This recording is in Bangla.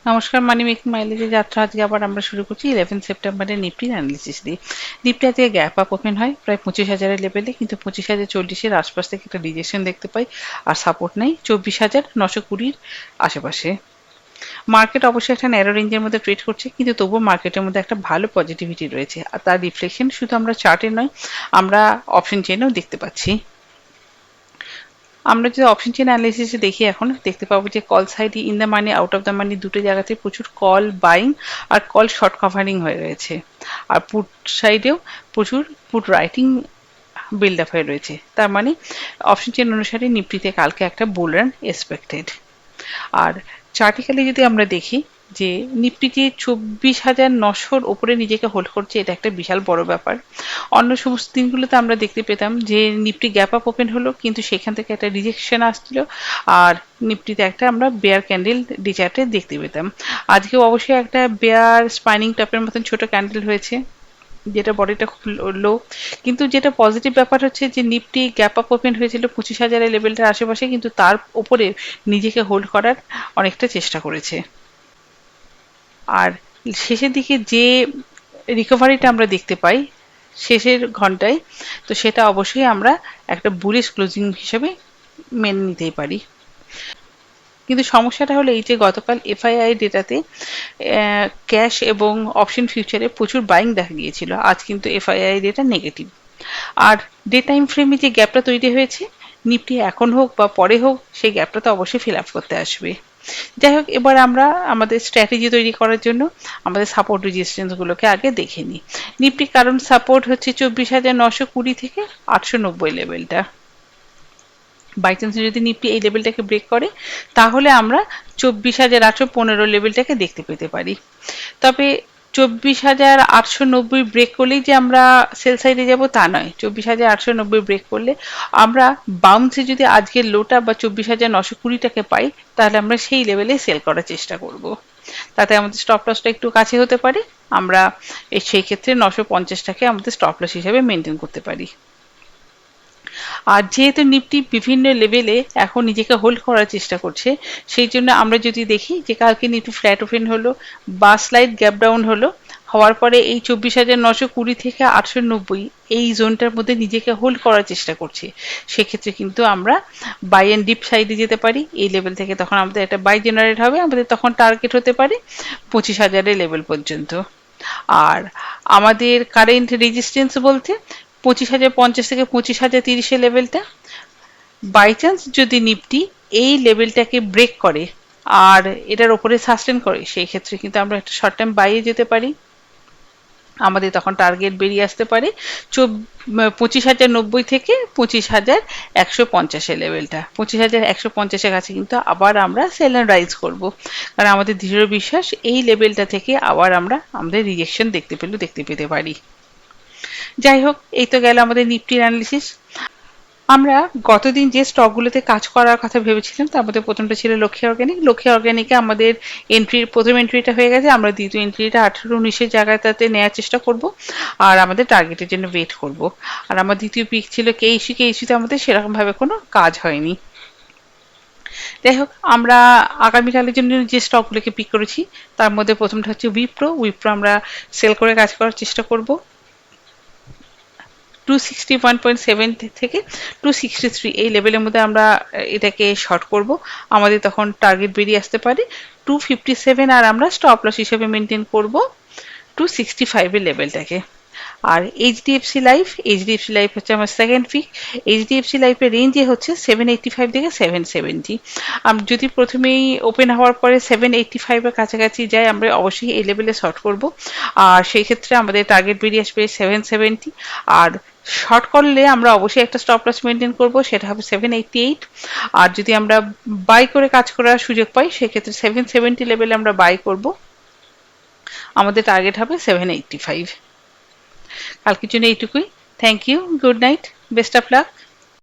নমস্কার, মানি মেকিং মাইলেজের যাত্রা আজকে আবার আমরা শুরু করছি 11 সেপ্টেম্বরের নিফটির অ্যানালিসিস দিয়ে। নিফটি আজকে গ্যাপ আপ ওপেন হয় প্রায় 25,000-এর লেভেলে, কিন্তু 25,040-এর আশপাশ থেকে একটা রিজেকশন দেখতে পাই, আর সাপোর্ট নেই 24,920-র আশেপাশে। মার্কেট অবশ্যই একটা ন্যারো রেঞ্জের মধ্যে ট্রেড করছে, কিন্তু তবুও মার্কেটের মধ্যে একটা ভালো পজিটিভিটি রয়েছে, আর তার রিফ্লেকশন শুধু আমরা চার্টে নয়, আমরা অপশন চেনেও দেখতে পাচ্ছি। আমরা যদি অপশন চেন অ্যানালিসিসে দেখি, এখন দেখতে পাবো যে call side in the money, out of the money দুটো জায়গাতে প্রচুর কল বাইং আর কল শর্ট কভারিং হয়ে রয়েছে, আর পুট সাইডেও প্রচুর পুট রাইটিং বিল্ড আপ হয়ে রয়েছে। তার মানে অপশন চেন অনুসারে নিফটিতে কালকে একটা বুল রান এক্সপেক্টেড। আর চার্টিক্যালি যদি আমরা দেখি যে নিফটি যে 24,900-র ওপরে নিজেকে হোল্ড করছে, এটা একটা বিশাল বড় ব্যাপার। অন্য সমস্ত দিনগুলোতে আমরা দেখতে পেতাম যে নিফটি গ্যাপ আপ ওপেন হলো, কিন্তু সেখান থেকে একটা রিজেকশন আসছিল, আর নিফটিতে একটা আমরা বেয়ার ক্যান্ডেল ডি চার্টে দেখতে পেতাম। আজকেও অবশ্যই একটা বেয়ার স্পাইনিং টপের মতন ছোট ক্যান্ডেল হয়েছে, যেটা বডিটা খুব লো। কিন্তু যেটা পজিটিভ ব্যাপার হচ্ছে যে নিফটি গ্যাপ আপ ওপেন হয়েছিল 25,000-এর লেভেলটার আশেপাশে, কিন্তু তার উপরে নিজেকে হোল্ড করার অনেকটা চেষ্টা করেছে। আর শেষের দিকে যে রিকভারিটা আমরা দেখতে পাই শেষের ঘন্টায়, তো সেটা অবশ্যই আমরা একটা বুলিশ ক্লোজিং হিসেবে মেনে নিতেই পারি। কিন্তু সমস্যাটা হলো এই যে গতকাল এফআইআই ডেটাতে ক্যাশ এবং অপশন ফিউচারে প্রচুর বাইং দেখা গিয়েছিল, আজ কিন্তু এফআইআই ডেটা নেগেটিভ। আর ডে টাইম ফ্রেমে যে গ্যাপটা তৈরি হয়েছে, নিফটি এখন হোক বা পরে হোক সেই গ্যাপটা তো অবশ্যই ফিল আপ করতে আসবে। যাই হোক, এবার আমরা আমাদের স্ট্র্যাটেজি তৈরি করার জন্য আমাদের সাপোর্ট রেজিস্ট্যান্সগুলোকে আগে দেখে নিই। নিফটি কারণ সাপোর্ট হচ্ছে 24,920 থেকে 890 লেভেলটা। বাই চান্স যদি নিফটি এই লেভেলটাকে ব্রেক করে, তাহলে আমরা 24,815 লেভেলটাকে দেখতে পেতে পারি। তবে 24,890 ব্রেক করলেই যে আমরা সেল সাইডে যাব তা নয়। 24,890 ব্রেক করলে আমরা বাউন্সে যদি আজকের লোটা বা 24,920টাকে পাই, তাহলে আমরা সেই লেভেলে সেল করার চেষ্টা করব। তাতে আমাদের স্টপ লসটা একটু কাছে হতে পারে। আমরা সেই ক্ষেত্রে 950টাকে আমাদের স্টপ লস হিসেবে মেনটেন করতে পারি। আর যেহেতু নিফটি বিভিন্ন লেভেলে এখন নিজেকে হোল্ড করার চেষ্টা করছে, সেই জন্য আমরা যদি দেখি যে কালকে নিফটি ফ্ল্যাট ওপেন হলো বা স্লাইড গ্যাপ ডাউন হলো, হওয়ার পরে এই 24,920 থেকে 890 এই জোনটার মধ্যে নিজেকে হোল্ড করার চেষ্টা করছে, সেক্ষেত্রে কিন্তু আমরা বাই অ্যান্ড ডিপ সাইডে যেতে পারি। এই লেভেল থেকে তখন আমাদের একটা বাই জেনারেট হবে, আমাদের তখন টার্গেট হতে পারে 25,000-এর লেভেল পর্যন্ত। আর আমাদের কারেন্ট রেজিস্ট্যান্স বলতে 25,050 থেকে 25,030-এর লেভেলটা। বাই চান্স যদি নিফটি এই লেভেলটাকে ব্রেক করে আর এটার ওপরে সাস্টেন করে, সেই ক্ষেত্রে কিন্তু আমরা একটা শর্ট টাইম বাইয়ে যেতে পারি। আমাদের তখন টার্গেট বেরিয়ে আসতে পারে 25,090 থেকে 25,150-এর লেভেলটা। 25,150-এর কাছে কিন্তু আবার আমরা সেল অ্যান্ড রাইজ করবো, কারণ আমাদের দৃঢ় বিশ্বাস এই লেভেলটা থেকে আবার আমরা আমাদের রিজেকশন দেখতে পেতে পারি। যাই হোক, এই তো গেল আমাদের নিফটির অ্যানালিসিস। আমরা গতদিন যে স্টকগুলোতে কাজ করার কথা ভেবেছিলাম, তার মধ্যে প্রথমটা ছিল লক্ষ্মী অর্গানিক। লক্ষ্মী অর্গানিকে আমাদের প্রথম এন্ট্রিটা হয়ে গেছে, আমরা দ্বিতীয় এন্ট্রিটা 18-19-এর জায়গাটাতে নেওয়ার চেষ্টা করব, আর আমাদের টার্গেটের জন্য ওয়েট করব। আর আমার দ্বিতীয় পিক ছিল কেইসি। কেইসিতে আমাদের সেরকম ভাবে কোনো কাজ হয়নি। যাই হোক, আমরা আগামীকালের জন্য যে স্টকগুলোকে পিক করেছি, তার মধ্যে প্রথমটা হচ্ছে উইপ্রো। উইপ্রো আমরা সেল করে কাজ করার চেষ্টা করব 261.7 থেকে 263 এই লেভেলের মধ্যে আমরা এটাকে শর্ট করব। আমাদের তখন টার্গেট বেরিয়ে আসতে পারে 257, আর আমরা স্টপ লস হিসেবে মেনটেন করব 265-এর লেভেলটাকে। আর এইচডিএফসি লাইফ হচ্ছে আমার সেকেন্ড পিক। এইচডিএফসি লাইফের রেঞ্জে হচ্ছে 785 থেকে 770। আমরা যদি প্রথমেই ওপেন হওয়ার পরে 785-এর কাছাকাছি যায়, আমরা অবশ্যই এই লেভেলে শর্ট করব, আর সেই ক্ষেত্রে আমাদের টার্গেট বেরিয়ে আসবে 770। আর শর্ট করলে আমরা অবশ্যই একটা স্টপ লস মেনটেন করব, সেটা হবে 788। আর যদি আমরা বাই করে কাজ করার সুযোগ পাই, সেক্ষেত্রে 770 লেভেলে আমরা বাই করব, আমাদের টার্গেট হবে 785। কালকের জন্য এইটুকুই। Thank you, good night, best of lakh.